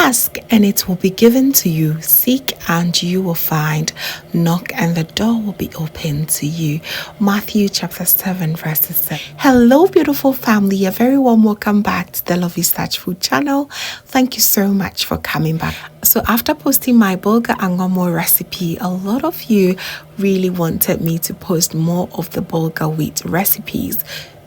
Ask and it will be given to you. Seek and you will find. Knock and the door will be open to you. Matthew chapter 7 verses 7. Hello beautiful family, a very warm welcome back to the Lovystouch food channel. Thank you so much for coming back. So after posting my Bulgur angomo recipe, a lot of you really wanted me to post more of the Bulgur wheat recipes.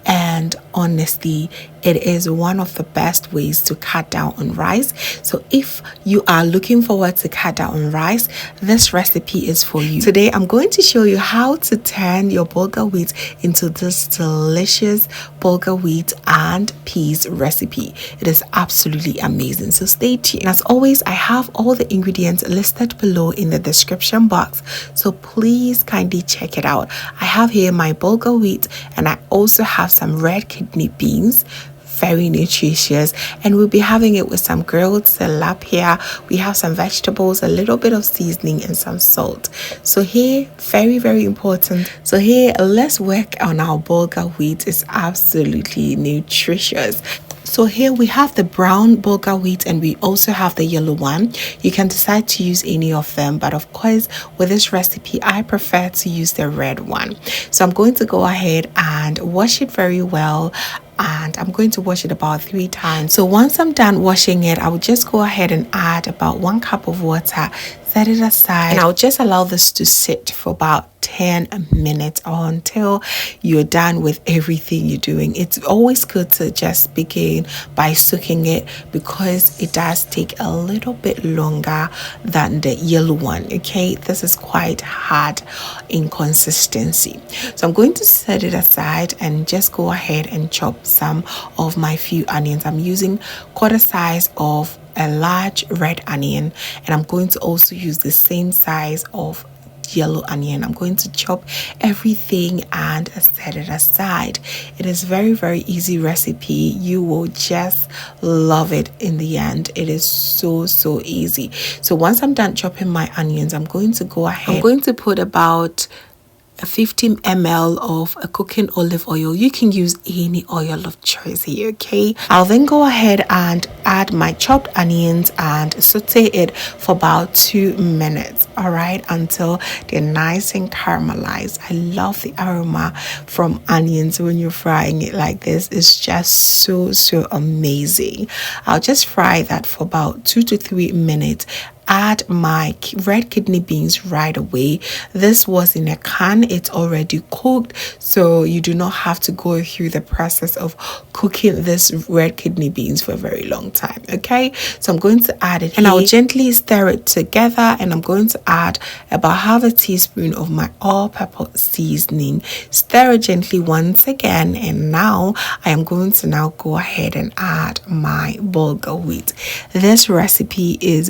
And honestly, it is one of the best ways to cut down on rice. So if you are looking forward to cut down on rice, this recipe is for you. Today, I'm going to show you how to turn your Bulgur wheat into this delicious Bulgur wheat and peas recipe. It is absolutely amazing. So stay tuned. As always, I have all the ingredients listed below in the description box. So please kindly check it out. I have here my Bulgur wheat and I also have some red kidney beans, very nutritious, and we'll be having it with some grilled tilapia. We have some vegetables, a little bit of seasoning and some salt. So here, very important, so here let's work on our Bulgur wheat. It's absolutely nutritious. So here we have the brown Bulgur wheat and we also have the yellow one. You can decide to use any of them, but of course with this recipe I prefer to use the red one. So I'm going to go ahead and wash it very well, and I'm going to wash it about 3 times. So once I'm done washing it, I will just go ahead and add about 1 cup of water, set it aside, and I'll just allow this to sit for about 10 minutes or until you're done with everything you're doing. It's always good to just begin by soaking it because it does take a little bit longer than the yellow one. Okay, this is quite hard in consistency. So I'm going to set it aside and just go ahead and chop some of my few onions. I'm using quarter size of a large red onion, and I'm going to also use the same size of yellow onion. I'm going to chop everything and set it aside. It is very easy recipe. You will just love it in the end. It is so easy. So once I'm done chopping my onions, I'm going to go ahead. I'm going to put about 50 ml of a cooking olive oil. You can use any oil of choice here, okay? I'll then go ahead and add my chopped onions and saute it for about 2 minutes, all right, until they're nice and caramelized. I love the aroma from onions when you're frying it like this. It's just so amazing. I'll just fry that for about 2 to 3 minutes. Add my red kidney beans right away. This was in a can. It's already cooked, so you do not have to go through the process of cooking this red kidney beans for a very long time. Okay, so I'm going to add it and I'll gently stir it together, and I'm going to add about half a teaspoon of my all-purpose seasoning. Stir it gently once again, and now I am going to now go ahead and add my Bulgur wheat. This recipe is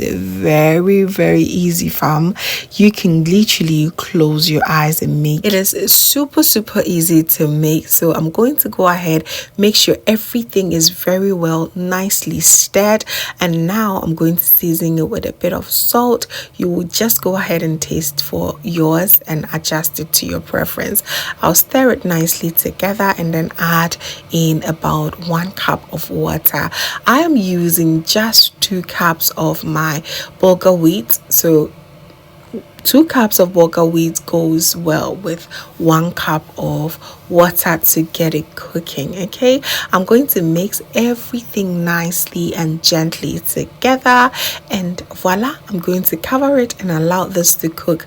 very easy, fam. You can literally close your eyes and make it. Is super easy to make. So I'm going to go ahead, make sure everything is very well nicely stirred, and now I'm going to season it with a bit of salt. You will just go ahead and taste for yours and adjust it to your preference. I'll stir it nicely together and then add in about 1 cup of water. I am using just 2 cups of my Bulgur wheat, so 2 cups of Bulgur wheat goes well with 1 cup of water to get it cooking. Okay, I'm going to mix everything nicely and gently together, and voila, I'm going to cover it and allow this to cook.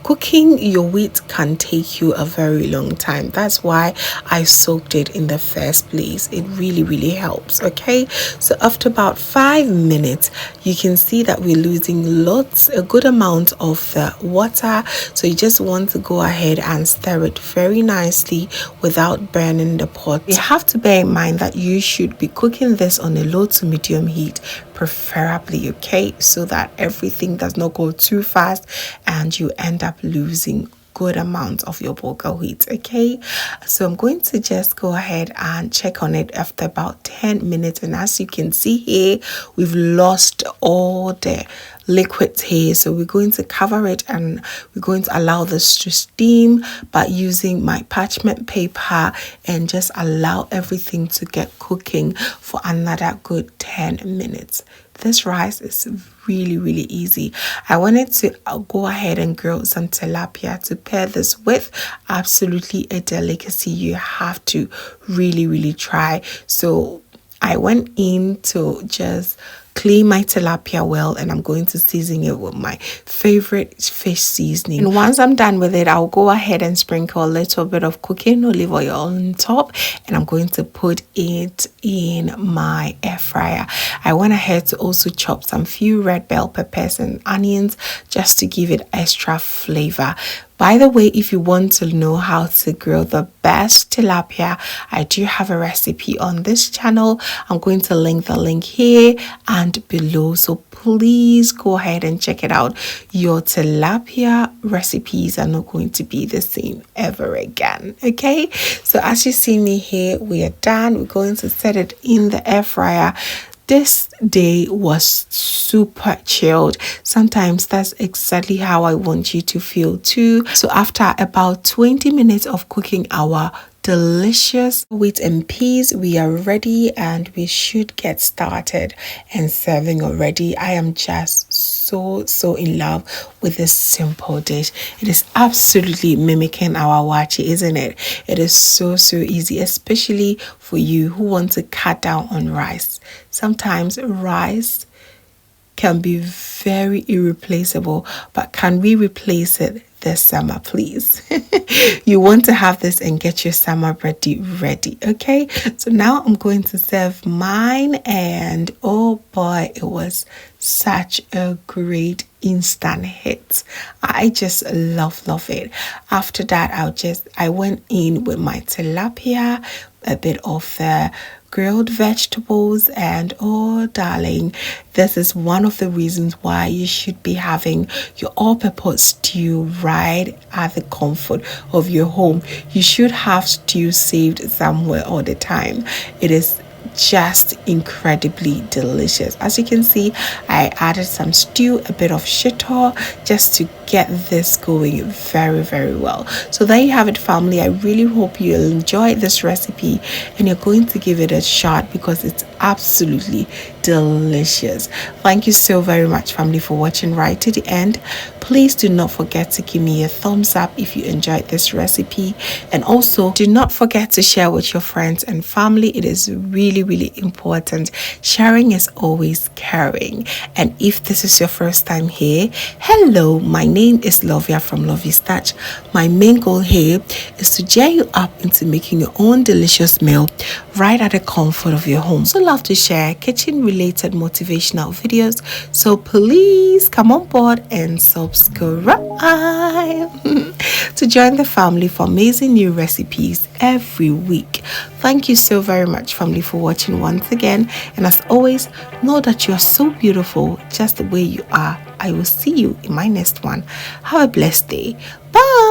Cooking your wheat can take you a very long time. That's why I soaked it in the first place. It really helps. Okay, so after about 5 minutes, you can see that we're losing a good amount of the water. So you just want to go ahead and stir it very nicely without burning the pot. You have to bear in mind that you should be cooking this on a low to medium heat, preferably, okay, so that everything does not go too fast and you end up losing good amount of your Bulgur wheat. Okay, so I'm going to just go ahead and check on it after about 10 minutes, and as you can see here, we've lost all the liquids here. So we're going to cover it and we're going to allow this to steam by using my parchment paper and just allow everything to get cooking for another good 10 minutes. this rice is really easy. I wanted to go ahead and grill some tilapia to pair this with. Absolutely a delicacy you have to really try. So I went in to just clean my tilapia well, and I'm going to season it with my favorite fish seasoning. And once I'm done with it, I'll go ahead and sprinkle a little bit of cooking olive oil on top, and I'm going to put it in my air fryer. I went ahead to also chop some few red bell peppers and onions just to give it extra flavor. By the way, if you want to know how to grill the best tilapia, I do have a recipe on this channel. I'm going to link the link here and below, so please go ahead and check it out. Your tilapia recipes are not going to be the same ever again. Okay, so as you see me here, we are done. We're going to set it in the air fryer. This day was super chilled. Sometimes that's exactly how I want you to feel too. So after about 20 minutes of cooking our delicious wheat and peas, we are ready and we should get started and serving already. I am just so in love with this simple dish. It is absolutely mimicking our wachi, isn't it? It is so easy, especially for you who want to cut down on rice. Sometimes rice can be very irreplaceable, but can we replace it this summer, please? You want to have this and get your summer ready, okay? So now I'm going to serve mine, and oh boy, it was such a great instant hit. I just love it. After that, I went in with my tilapia, a bit of the grilled vegetables, and oh darling, this is one of the reasons why you should be having your all-purpose stew right at the comfort of your home. You should have stew saved somewhere all the time. It is just incredibly delicious. As you can see, I added some stew, a bit of shito, just to get this going very well. So there you have it, family. I really hope you enjoyed this recipe and you're going to give it a shot because it's absolutely delicious. Thank you so very much, family, for watching right to the end. Please do not forget to give me a thumbs up if you enjoyed this recipe, and also do not forget to share with your friends and family. It is really important. Sharing is always caring. And if this is your first time here, hello, my name is Lovia from Lovystouch. My main goal here is to gear you up into making your own delicious meal right at the comfort of your home. So love to share kitchen related motivational videos, so please come on board and subscribe to join the family for amazing new recipes every week. Thank you so very much, family, for watching once again, and as always, know that you are so beautiful just the way you are. I will see you in my next one. Have a blessed day. Bye.